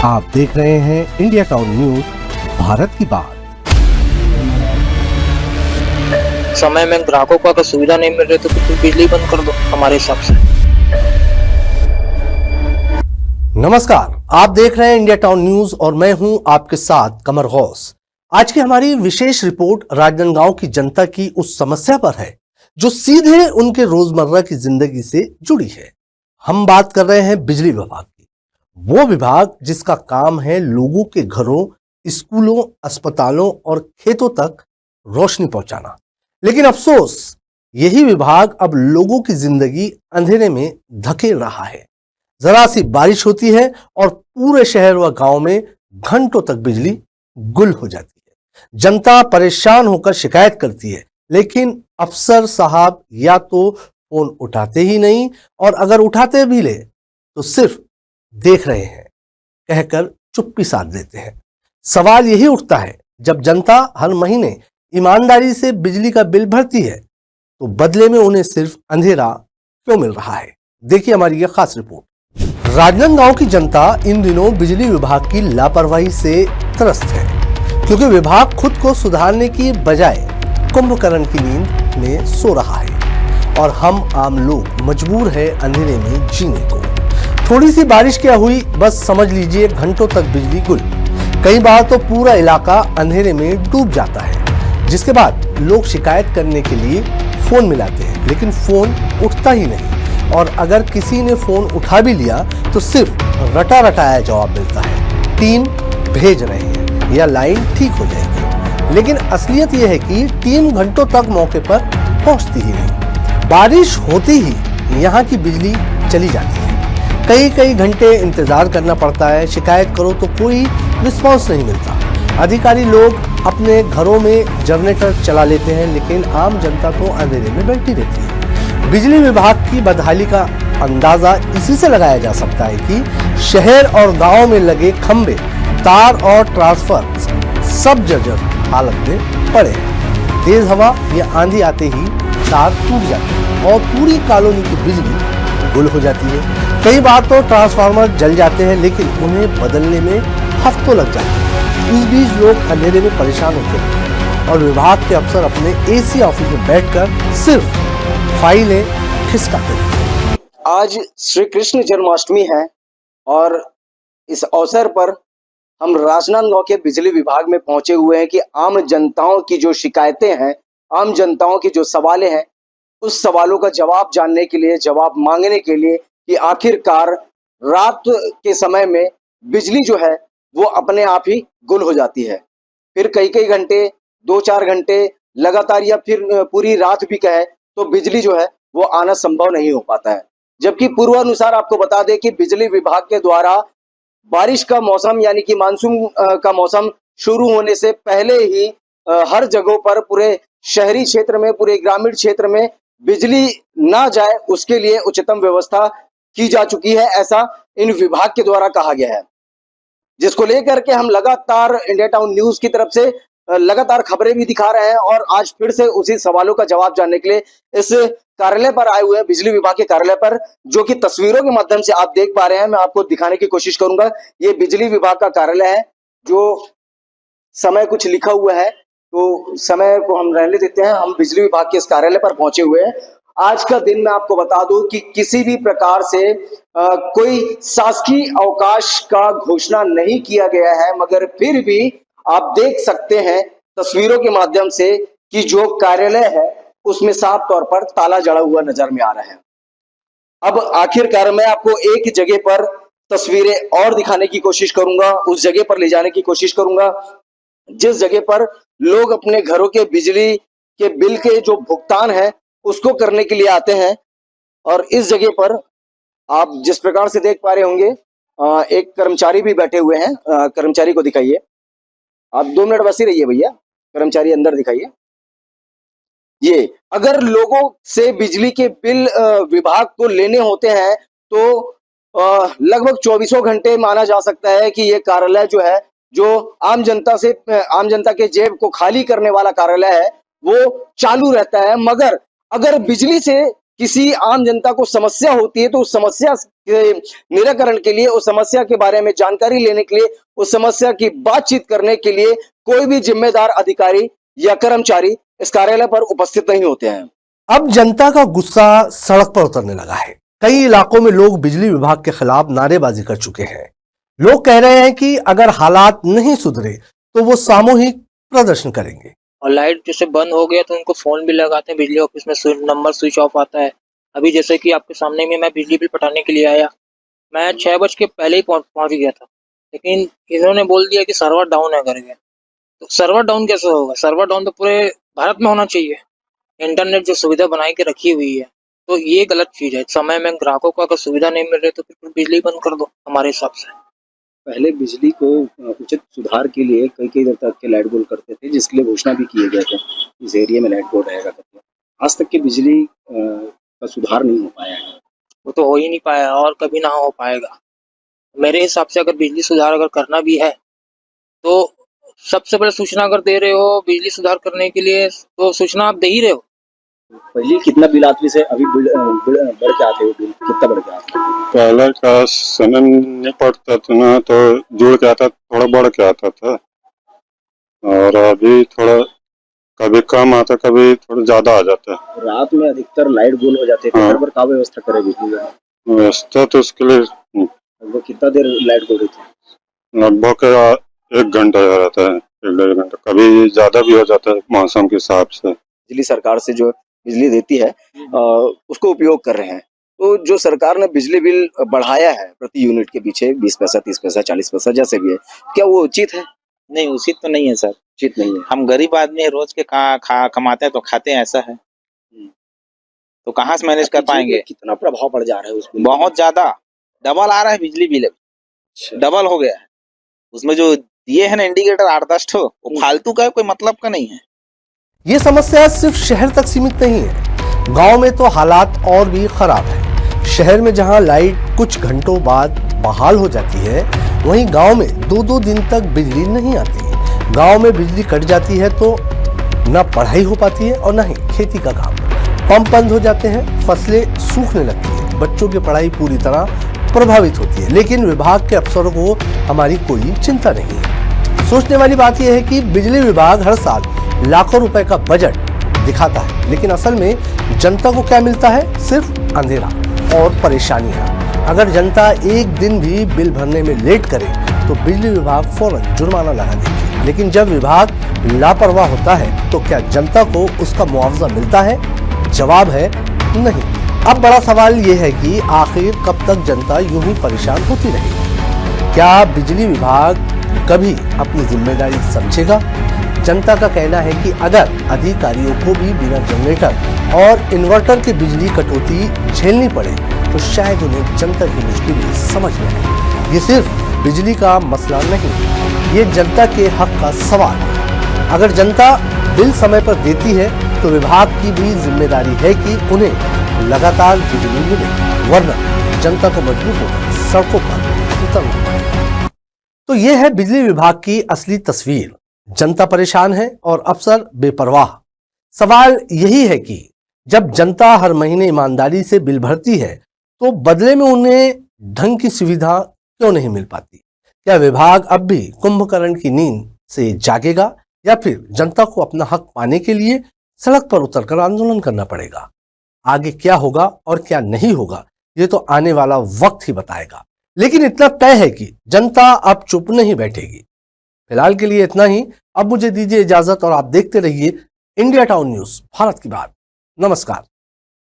आप देख रहे हैं इंडिया टाउन न्यूज, भारत की बात। समय में ग्राहकों को अगर सुविधा नहीं मिल रही तो फिर बिजली बंद कर दो हमारे हिसाब से। नमस्कार, आप देख रहे हैं इंडिया टाउन न्यूज और मैं हूं आपके साथ कमर गौस। आज की हमारी विशेष रिपोर्ट राजनांदगांव की जनता की उस समस्या पर है जो सीधे उनके रोजमर्रा की जिंदगी से जुड़ी है। हम बात कर रहे हैं बिजली विभाग की, वो विभाग जिसका काम है लोगों के घरों, स्कूलों, अस्पतालों और खेतों तक रोशनी पहुंचाना। लेकिन अफसोस, यही विभाग अब लोगों की जिंदगी अंधेरे में धकेल रहा है। जरा सी बारिश होती है और पूरे शहर व गांव में घंटों तक बिजली गुल हो जाती है। जनता परेशान होकर शिकायत करती है, लेकिन अफसर साहब या तो फोन उठाते ही नहीं और अगर उठाते भी ले तो सिर्फ देख रहे हैं कहकर चुप्पी साध देते हैं। सवाल यही उठता है, जब जनता हर महीने ईमानदारी से बिजली का बिल भरती है तो बदले में उन्हें सिर्फ अंधेरा क्यों मिल रहा है? देखिए हमारी यह खास रिपोर्ट। राजनांदगांव की जनता इन दिनों बिजली विभाग की लापरवाही से त्रस्त है, क्योंकि विभाग खुद को सुधारने की बजाय कुंभकर्ण की नींद में सो रहा है और हम आम लोग मजबूर है अंधेरे में जीने को। थोड़ी सी बारिश क्या हुई, बस समझ लीजिए घंटों तक बिजली गुल। कई बार तो पूरा इलाका अंधेरे में डूब जाता है, जिसके बाद लोग शिकायत करने के लिए फोन मिलाते हैं, लेकिन फोन उठता ही नहीं और अगर किसी ने फोन उठा भी लिया तो सिर्फ रटा रटाया जवाब मिलता है, टीम भेज रहे हैं या लाइन ठीक हो जाएगी। लेकिन असलियत यह है कि टीम घंटों तक मौके पर पहुंचती ही नहीं। बारिश होती ही यहाँ की बिजली चली जाती है। कई घंटे इंतजार करना पड़ता है, शिकायत करो तो कोई रिस्पॉन्स नहीं मिलता। अधिकारी लोग अपने घरों में जनरेटर चला लेते हैं, लेकिन आम जनता तो अंधेरे में बैठी रहती है। बिजली विभाग की बदहाली का अंदाजा इसी से लगाया जा सकता है कि शहर और गांव में लगे खंभे, तार और ट्रांसफर सब जर्जर हालत में पड़े हैं। तेज हवा या आंधी आते ही तार टूट जाते हैं और पूरी कॉलोनी की बिजली गुल हो जाती है। कई बार तो ट्रांसफार्मर जल जाते हैं, लेकिन उन्हें बदलने में हफ्तों लग जाते हैं। इस बीच लोग अंधेरे में परेशान होते हैं और विभाग के अफसर अपने एसी ऑफिस में बैठकर सिर्फ फाइलें खिसकाते हैं। आज श्री कृष्ण जन्माष्टमी है और इस अवसर पर हम राजनांदगांव के बिजली विभाग में पहुंचे हुए हैं कि आम जनताओं की जो शिकायतें हैं, आम जनताओं की जो सवालें हैं, उस सवालों का जवाब जानने के लिए, जवाब मांगने के लिए कि आखिरकार रात के समय में बिजली जो है वो अपने आप ही गुल हो जाती है। फिर कई घंटे, 2-4 घंटे लगातार या फिर पूरी रात भी कहे तो बिजली जो है वो आना संभव नहीं हो पाता है। जबकि पूर्वानुसार आपको बता दें कि बिजली विभाग के द्वारा बारिश का मौसम यानी कि मानसून का मौसम शुरू होने से पहले ही हर जगहों पर, पूरे शहरी क्षेत्र में, पूरे ग्रामीण क्षेत्र में बिजली ना जाए उसके लिए उच्चतम व्यवस्था की जा चुकी है, ऐसा इन विभाग के द्वारा कहा गया है। जिसको लेकर के हम लगातार इंडिया टाउन न्यूज की तरफ से लगातार खबरें भी दिखा रहे हैं और आज फिर से उसी सवालों का जवाब जानने के लिए इस कार्यालय पर आए हुए हैं, बिजली विभाग के कार्यालय पर, जो कि तस्वीरों के माध्यम से आप देख पा रहे हैं। मैं आपको दिखाने की कोशिश करूंगा। ये बिजली विभाग का कार्यालय है, जो समय कुछ लिखा हुआ है तो समय को हम रहने देते हैं। हम बिजली विभाग के इस कार्यालय पर पहुंचे हुए हैं। आज का दिन मैं आपको बता दूं कि किसी भी प्रकार से कोई शासकीय अवकाश का घोषणा नहीं किया गया है, मगर फिर भी आप देख सकते हैं तस्वीरों के माध्यम से कि जो कार्यालय है उसमें साफ तौर पर ताला जड़ा हुआ नजर में आ रहा है। अब आखिरकार मैं आपको एक जगह पर तस्वीरें और दिखाने की कोशिश करूंगा, उस जगह पर ले जाने की कोशिश करूंगा जिस जगह पर लोग अपने घरों के बिजली के बिल के जो भुगतान है उसको करने के लिए आते हैं। और इस जगह पर आप जिस प्रकार से देख पा रहे होंगे, एक कर्मचारी भी बैठे हुए हैं। कर्मचारी को दिखाइए, आप 2 मिनट बस ही रहिए भैया, कर्मचारी अंदर दिखाइए। ये अगर लोगों से बिजली के बिल विभाग को लेने होते हैं तो लगभग 24 घंटे माना जा सकता है कि ये कार्यालय जो है, जो आम जनता के जेब को खाली करने वाला कार्यालय है, वो चालू रहता है। मगर अगर बिजली से किसी आम जनता को समस्या होती है तो उस समस्या के निराकरण के लिए, उस समस्या के बारे में जानकारी लेने के लिए, उस समस्या की बातचीत करने के लिए कोई भी जिम्मेदार अधिकारी या कर्मचारी इस कार्यालय पर उपस्थित नहीं होते हैं। अब जनता का गुस्सा सड़क पर उतरने लगा है। कई इलाकों में लोग बिजली विभाग के खिलाफ नारेबाजी कर चुके हैं। लोग कह रहे हैं कि अगर हालात नहीं सुधरे तो वो सामूहिक प्रदर्शन करेंगे। और लाइट जैसे बंद हो गया तो उनको फोन भी लगाते हैं, बिजली ऑफिस में नंबर स्विच ऑफ आता है। अभी जैसे कि आपके सामने में मैं बिजली बिल पटाने के लिए आया, मैं 6 बज के पहले ही पहुंच गया था, लेकिन इन्होंने बोल दिया कि सर्वर डाउन है करके। तो सर्वर डाउन कैसे होगा? सर्वर डाउन तो पूरे भारत में होना चाहिए। इंटरनेट जो सुविधा बनाई के रखी हुई है, तो ये गलत चीज है। समय में ग्राहकों को अगर सुविधा नहीं मिल रही तो फिर बिजली बंद कर दो हमारे हिसाब से। पहले बिजली को उचित सुधार के लिए कई देर तक के लाइट बोर्ड करते थे, जिसके लिए घोषणा भी किए गए थे इस एरिया में लाइट बोर्ड रहेगा करके। आज तक की बिजली का सुधार नहीं हो पाया है। वो तो हो ही नहीं पाया और कभी ना हो पाएगा। मेरे हिसाब से अगर बिजली सुधार अगर करना भी है तो सबसे पहले सूचना अगर दे रहे हो बिजली सुधार करने के लिए, तो सूचना आप दे ही रहे हो। पहले कितना बिल आते से अभी बढ़ के आते हो? बिल कितना बढ़ के आता है? पहले का समय नहीं पड़ता था ना, तो जुड़ के आता, थोड़ा बढ़ के आता था। और अभी थोड़ा कभी कम आता, कभी थोड़ा ज्यादा आ जाता है। रात में अधिकतर लाइट गोल हो जाते हैं, पर का व्यवस्था करे बिजली का? व्यवस्था तो उसके लिए लगभग कितना देर लाइट गोल होती है? लगभग 1 घंटा रहता है, 1-1.5 घंटा। कभी ज्यादा भी हो जाता है मौसम के हिसाब से। बिजली सरकार से जो बिजली देती है उसको उपयोग कर रहे हैं। तो जो सरकार ने बिजली बिल बढ़ाया है प्रति यूनिट के पीछे 20 पैसा, 30 पैसा, 40 पैसा जैसे भी है, क्या वो उचित है? नहीं, उचित तो नहीं है सर। उचित नहीं है। हम गरीब आदमी है, रोज के कमाते हैं तो खाते हैं, ऐसा है। तो कहाँ से मैनेज कर पाएंगे? कितना प्रभाव पड़ जा रहा है उसमें? बहुत ज्यादा, डबल आ रहा है बिजली बिल, डबल हो गया है। उसमें जो दिए है ना इंडिकेटर 8-10 ठो, वो फालतू का है, कोई मतलब का नहीं है। ये समस्या सिर्फ शहर तक सीमित नहीं है, गांव में तो हालात और भी खराब है। शहर में जहां लाइट कुछ घंटों बाद बहाल हो जाती है, वहीं गांव में 2-2 दिन तक बिजली नहीं आती। गांव में बिजली कट जाती है तो न पढ़ाई हो पाती है और न ही खेती का काम। पंप बंद हो जाते हैं, फसलें सूखने लगती हैं, बच्चों की पढ़ाई पूरी तरह प्रभावित होती है। लेकिन विभाग के अफसरों को हमारी कोई चिंता नहीं है। सोचने वाली बात यह है कि बिजली विभाग हर साल लाखों रुपए का बजट दिखाता है, लेकिन असल में जनता को क्या मिलता है? सिर्फ अंधेरा और परेशानियां। अगर जनता एक दिन भी बिल भरने में लेट करे तो बिजली विभाग फौरन जुर्माना लगा देती। लेकिन जब विभाग लापरवाह होता है तो क्या जनता को उसका मुआवजा मिलता है? जवाब है नहीं। अब बड़ा सवाल ये है कि आखिर कब तक जनता यूं ही परेशान होती रहेगी? क्या बिजली विभाग कभी अपनी जिम्मेदारी समझेगा? जनता का कहना है कि अगर अधिकारियों को भी बिना जनरेटर और इन्वर्टर के बिजली कटौती झेलनी पड़े तो शायद उन्हें जनता की मुश्किलें समझ में आए। ये सिर्फ बिजली का मसला नहीं, ये जनता के हक का सवाल है। अगर जनता बिल समय पर देती है तो विभाग की भी जिम्मेदारी है कि उन्हें लगातार बिजली मिले, वरना जनता को मजबूर होकर सड़कों पर उतरना पड़ेगा। तो ये है बिजली विभाग की असली तस्वीर। जनता परेशान है और अफसर बेपरवाह। सवाल यही है कि जब जनता हर महीने ईमानदारी से बिल भरती है तो बदले में उन्हें ढंग की सुविधा क्यों नहीं मिल पाती? क्या विभाग अब भी कुंभकर्ण की नींद से जागेगा या फिर जनता को अपना हक पाने के लिए सड़क पर उतरकर आंदोलन करना पड़ेगा? आगे क्या होगा और क्या नहीं होगा, ये तो आने वाला वक्त ही बताएगा। लेकिन इतना तय है कि जनता अब चुप नहीं बैठेगी। फिलहाल के लिए इतना ही। अब मुझे दीजिए इजाजत और आप देखते रहिए इंडिया टाउन न्यूज, भारत की बात। नमस्कार।